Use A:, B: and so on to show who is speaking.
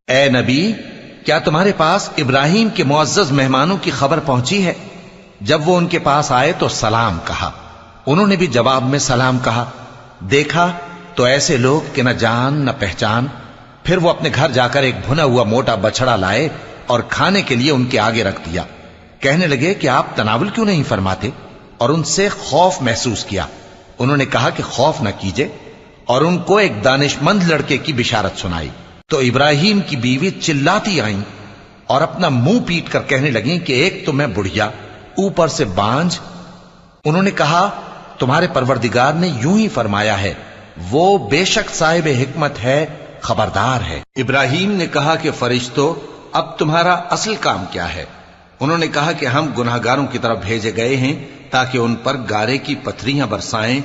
A: اے نبی، کیا تمہارے پاس ابراہیم کے معزز مہمانوں کی خبر پہنچی ہے؟ جب وہ ان کے پاس آئے تو سلام کہا، انہوں نے بھی جواب میں سلام کہا۔ دیکھا تو ایسے لوگ کہ نہ جان نہ پہچان۔ پھر وہ اپنے گھر جا کر ایک بھنا ہوا موٹا بچڑا لائے اور کھانے کے لیے ان کے آگے رکھ دیا۔ کہنے لگے کہ آپ تناول کیوں نہیں فرماتے؟ اور ان سے خوف محسوس کیا۔ انہوں نے کہا کہ خوف نہ کیجے، اور ان کو ایک دانش مند لڑکے کی بشارت سنائی۔ تو ابراہیم کی بیوی چلاتی آئیں اور اپنا منہ پیٹ کر کہنے لگیں کہ ایک تو میں بڑھیا، اوپر سے بانجھ۔ انہوں نے کہا تمہارے پروردگار نے یوں ہی فرمایا ہے، وہ بے شک صاحب حکمت ہے، خبردار ہے۔ ابراہیم نے کہا کہ فرشتو، اب تمہارا اصل کام کیا ہے؟ انہوں نے کہا کہ ہم گناہگاروں کی طرف بھیجے گئے ہیں تاکہ ان پر گارے کی پتھریاں برسائیں